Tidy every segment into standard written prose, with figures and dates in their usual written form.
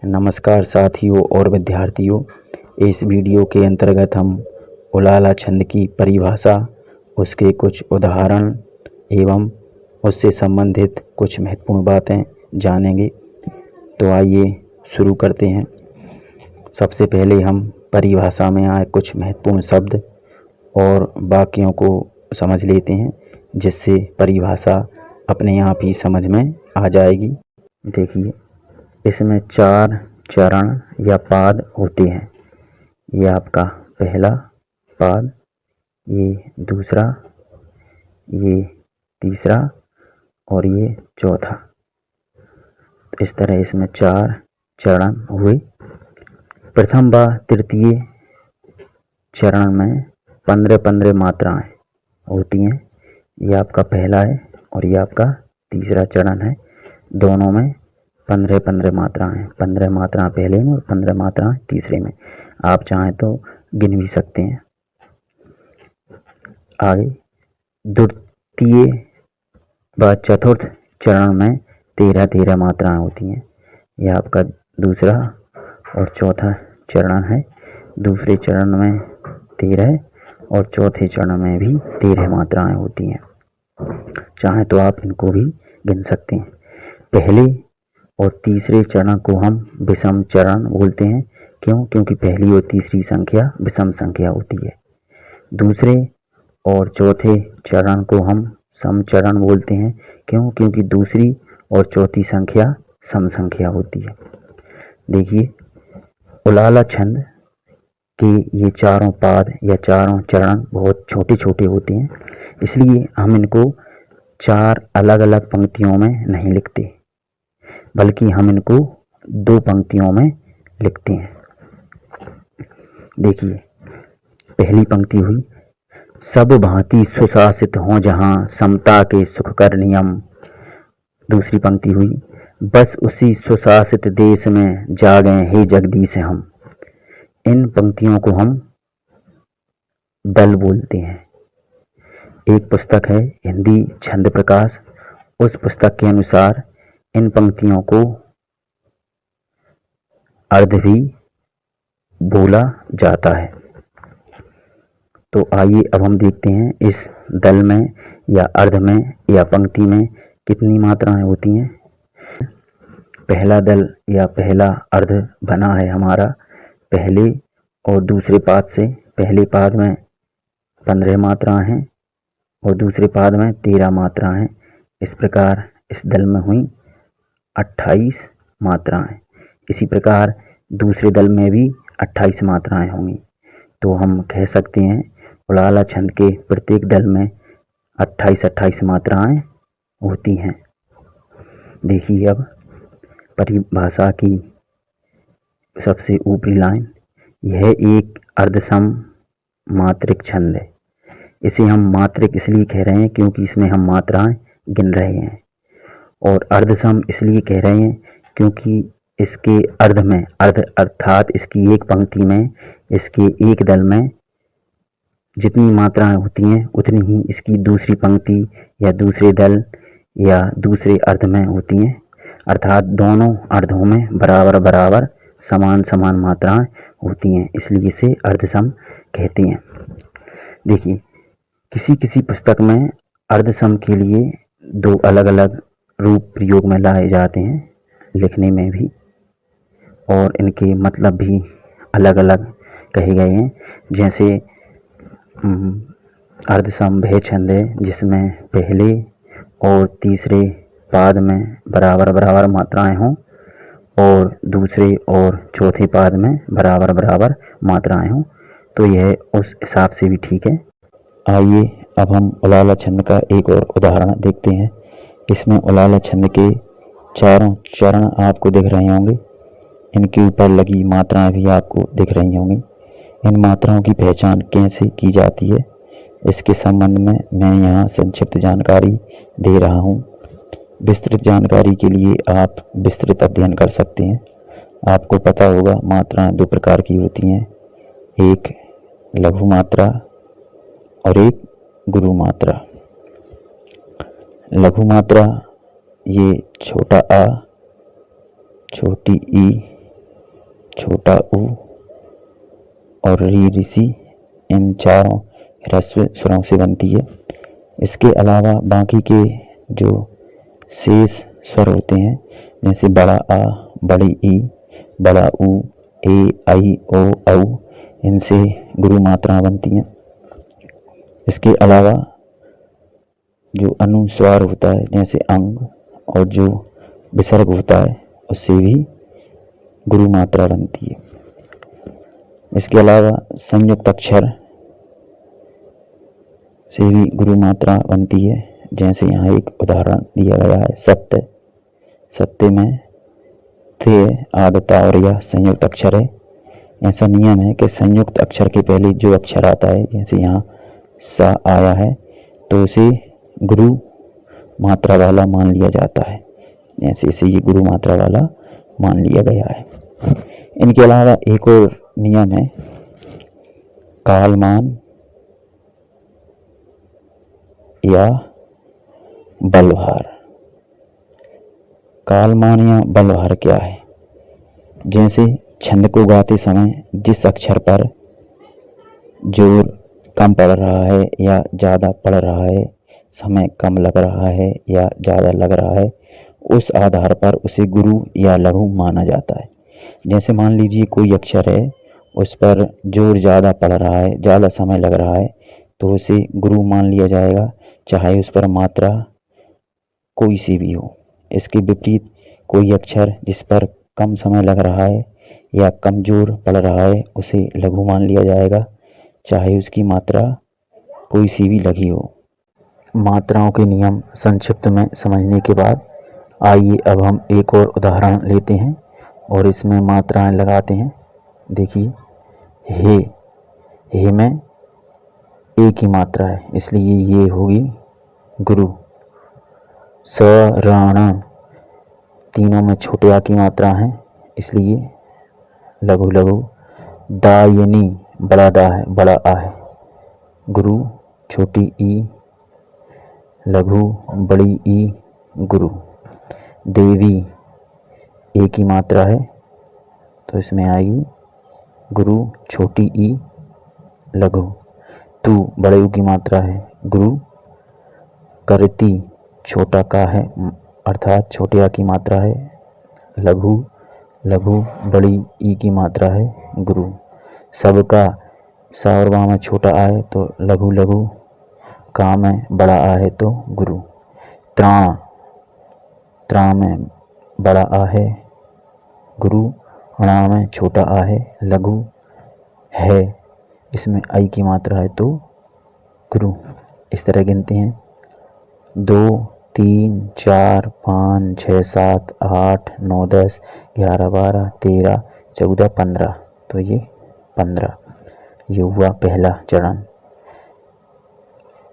नमस्कार साथियों और विद्यार्थियों। इस वीडियो के अंतर्गत हम उलाला छंद की परिभाषा, उसके कुछ उदाहरण एवं उससे संबंधित कुछ महत्वपूर्ण बातें जानेंगे। तो आइए शुरू करते हैं। सबसे पहले हम परिभाषा में आए कुछ महत्वपूर्ण शब्द और वाक्यों को समझ लेते हैं, जिससे परिभाषा अपने आप ही समझ में आ जाएगी। देखिए, इसमें 4 चरण या पाद होते हैं। ये आपका पहला पाद, ये दूसरा, ये तीसरा और ये चौथा। तो इस तरह इसमें 4 चरण हुए। प्रथम व तृतीय चरण में 15-15 मात्राएं होती हैं। ये आपका पहला है और ये आपका तीसरा चरण है। दोनों में 15-15 मात्राएं, 15 मात्राएं पहले में और 15 मात्राएं तीसरे में। आप चाहें तो गिन भी सकते हैं। आगे द्वितीय व चतुर्थ चरण में 13-13 मात्राएं होती हैं। यह आपका दूसरा और चौथा चरण है। दूसरे चरण में 13 और चौथे चरण में भी 13 मात्राएं होती हैं। चाहे तो आप इनको भी गिन सकते हैं। पहले और तीसरे चरण को हम विषम चरण बोलते हैं। क्यों? क्योंकि पहली और तीसरी संख्या विषम संख्या होती है। दूसरे और चौथे चरण को हम सम चरण बोलते हैं। क्यों? क्योंकि दूसरी और चौथी संख्या सम संख्या होती है। देखिए, उलाला छंद के ये चारों पाद या चारों चरण बहुत छोटे छोटे होते हैं, इसलिए हम इनको 4 अलग अलग पंक्तियों में नहीं लिखते, बल्कि हम इनको 2 पंक्तियों में लिखते हैं। देखिए, पहली पंक्ति हुई, सब भांति सुशासित हों जहां समता के सुखकर नियम। दूसरी पंक्ति हुई, बस उसी सुशासित देश में जा गए हे जगदीश हम। इन पंक्तियों को हम दल बोलते हैं। एक पुस्तक है हिंदी छंद प्रकाश, उस पुस्तक के अनुसार इन पंक्तियों को अर्ध भी बोला जाता है। तो आइए अब हम देखते हैं इस दल में या अर्ध में या पंक्ति में कितनी मात्राएं होती हैं। पहला दल या पहला अर्ध बना है हमारा पहले और दूसरे पाद से। पहले पाद में 15 मात्राएं हैं और दूसरे पाद में 13 मात्राएं हैं। इस प्रकार इस दल में हुई 28 मात्राएं। इसी प्रकार दूसरे दल में भी 28 मात्राएं होंगी। तो हम कह सकते हैं उलाला छंद के प्रत्येक दल में 28-28 मात्राएं होती हैं। देखिए, अब परिभाषा की सबसे ऊपरी लाइन, यह एक अर्धसम मात्रिक छंद है। इसे हम मात्रिक इसलिए कह रहे हैं क्योंकि इसमें हम मात्राएं गिन रहे हैं, और अर्धसम इसलिए कह रहे हैं क्योंकि इसके अर्ध में, अर्ध अर्थात इसकी एक पंक्ति में, इसके एक दल में जितनी मात्राएं होती हैं उतनी ही इसकी दूसरी पंक्ति या दूसरे दल या दूसरे अर्ध में होती हैं। अर्थात दोनों अर्धों में बराबर बराबर समान समान मात्राएं होती हैं, इसलिए इसे अर्धसम कहते हैं। देखिए, किसी किसी पुस्तक में अर्धसम के लिए 2 अलग अलग रूप प्रयोग में लाए जाते हैं, लिखने में भी, और इनके मतलब भी अलग अलग कहे गए हैं। जैसे अर्धसम वह छंद है जिसमें पहले और तीसरे पाद में बराबर बराबर मात्राएं हों और दूसरे और चौथे पाद में बराबर बराबर मात्राएं हों। तो यह उस हिसाब से भी ठीक है। आइए अब हम उलाला छंद का एक और उदाहरण देखते हैं। इसमें उलाला छंद के चारों चरण आपको दिख रहे होंगे। इनके ऊपर लगी मात्राएं भी आपको दिख रही होंगी। इन मात्राओं की पहचान कैसे की जाती है, इसके संबंध में मैं यहाँ संक्षिप्त जानकारी दे रहा हूँ। विस्तृत जानकारी के लिए आप विस्तृत अध्ययन कर सकते हैं। आपको पता होगा मात्राएं 2 प्रकार की होती हैं, एक लघु मात्रा और एक गुरु मात्रा। लघु मात्रा ये छोटा आ छोटी ई, छोटा ऊ और री ऋषि, इन चारों ह्रस्व स्वरों से बनती है। इसके अलावा बाकी के जो शेष स्वर होते हैं जैसे बड़ा आ, बड़ी ई, बड़ा ऊ, ए, आई, ओ, औ, इनसे गुरु मात्राएं बनती हैं। इसके अलावा जो अनुस्वार होता है जैसे अंग और जो विसर्ग होता है उससे भी गुरु मात्रा बनती है। इसके अलावा संयुक्त अक्षर से भी गुरु मात्रा बनती है। जैसे यहाँ एक उदाहरण दिया गया है सत्य। सत्य में ते, आदता और यह संयुक्त अक्षर है। ऐसा नियम है कि संयुक्त अक्षर के पहले जो अक्षर आता है जैसे यहाँ सा आया है तो उसे गुरु मात्रा वाला मान लिया जाता है। ऐसे इसे ये गुरु मात्रा वाला मान लिया गया है। इनके अलावा एक और नियम है कालमान या बलभार। कालमान या बलभार क्या है? जैसे छंद को गाते समय जिस अक्षर पर जोर कम पड़ रहा है या ज़्यादा पड़ रहा है, समय कम लग रहा है या ज़्यादा लग रहा है, उस आधार पर उसे गुरु या लघु माना जाता है। जैसे मान लीजिए कोई अक्षर है उस पर जोर ज़्यादा पड़ रहा है, ज़्यादा समय लग रहा है तो उसे गुरु मान लिया जाएगा, चाहे उस पर मात्रा कोई सी भी हो। इसके विपरीत कोई अक्षर जिस पर कम समय लग रहा है या कम जोर पड़ रहा है उसे लघु मान लिया जाएगा, चाहे उसकी मात्रा कोई सी भी लगी हो। मात्राओं के नियम संक्षिप्त में समझने के बाद आइए अब हम एक और उदाहरण लेते हैं और इसमें मात्राएं लगाते हैं। देखिए हे में एक ही मात्रा है इसलिए ये होगी गुरु। शरण, तीनों में छोटे आ की मात्रा है इसलिए लघु लघु। दायनी, बड़ा दा है, बड़ा आ है, गुरु। छोटी ई, लघु, बड़ी ई, गुरु। देवी, एक ही मात्रा है तो इसमें आएगी गुरु, छोटी ई, लघु। तू, बड़े ऊ की मात्रा है, गुरु। करती, छोटा का है अर्थात छोटे आ की मात्रा है, लघु, लघु, बड़ी ई की मात्रा है, गुरु। सबका, सा और वा में छोटा आ है तो लघु लघु, का में बड़ा आ है तो गुरु। त्राण, त्रा में बड़ा आ है, गुरु। णा में छोटा आ है, लघु है, इसमें आई की मात्रा है तो गुरु। इस तरह गिनते हैं 2, 3, 4, 5, 6, 7, 8, 9, 10, 11, 12, 13, 14, 15, तो ये 15 ये हुआ पहला चरण।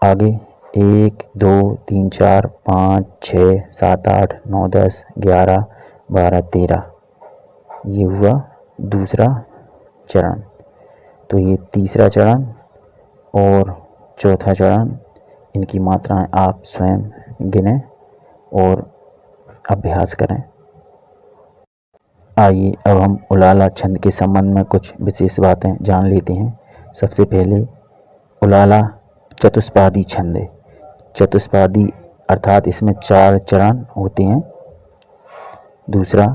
आगे 1, 2, 3, 4, 5, 6, 7, 8, 9, 10, 11, 12, 13 ये हुआ दूसरा चरण। तो ये तीसरा चरण और चौथा चरण, इनकी मात्राएं आप स्वयं गिनें और अभ्यास करें। आइए अब हम उलाला छंद के संबंध में कुछ विशेष बातें जान लेते हैं। सबसे पहले उलाला चतुष्पादी छंद है। चतुष्पादी अर्थात इसमें 4 चरण होते हैं। दूसरा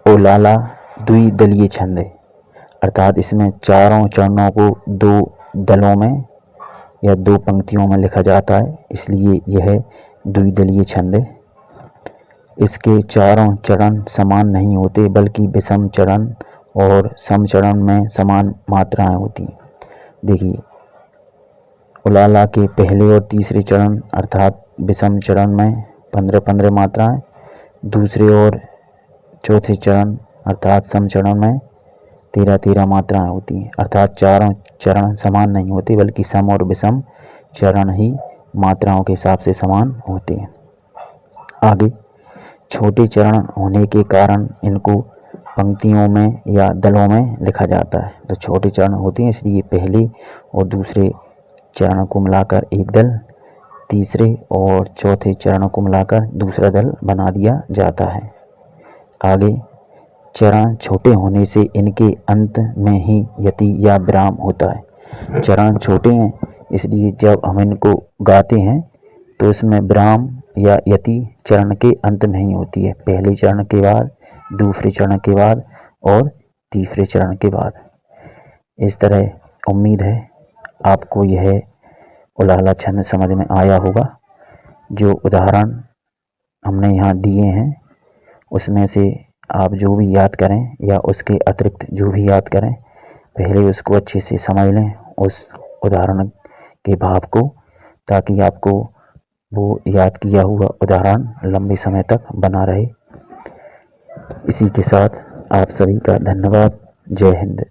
उलाला द्विदलीय छंद है अर्थात इसमें चारों चरणों को 2 दलों में या 2 पंक्तियों में लिखा जाता है, इसलिए यह द्विदलीय छंद है। इसके चारों चरण समान नहीं होते बल्कि विषम चरण और सम चरण में समान मात्राएं होती हैं। देखिए उलाला के पहले और तीसरे चरण अर्थात विषम चरण में 15-15 मात्राएं, दूसरे और चौथे चरण अर्थात सम चरण में 13-13 मात्राएं होती हैं। अर्थात चारों चरण समान नहीं होते बल्कि सम और विषम चरण ही मात्राओं के हिसाब से समान होते हैं। आगे छोटे चरण होने के कारण इनको पंक्तियों में या दलों में लिखा जाता है। तो छोटे चरण होते हैं इसलिए पहले और दूसरे चरण को मिलाकर एक दल, तीसरे और चौथे चरण को मिलाकर दूसरा दल बना दिया जाता है। आगे चरण छोटे होने से इनके अंत में ही यति या विराम होता है। चरण छोटे हैं इसलिए जब हम इनको गाते हैं तो इसमें विराम या यति चरण के अंत में ही होती है, पहले चरण के बाद, दूसरे चरण के बाद और तीसरे चरण के बाद। इस तरह उम्मीद है आपको यह उलाहला छंद समझ में आया होगा। जो उदाहरण हमने यहाँ दिए हैं उसमें से आप जो भी याद करें या उसके अतिरिक्त जो भी याद करें, पहले उसको अच्छे से समझ लें उस उदाहरण के भाव को, ताकि आपको वो याद किया हुआ उदाहरण लंबे समय तक बना रहे। इसी के साथ आप सभी का धन्यवाद। जय हिंद।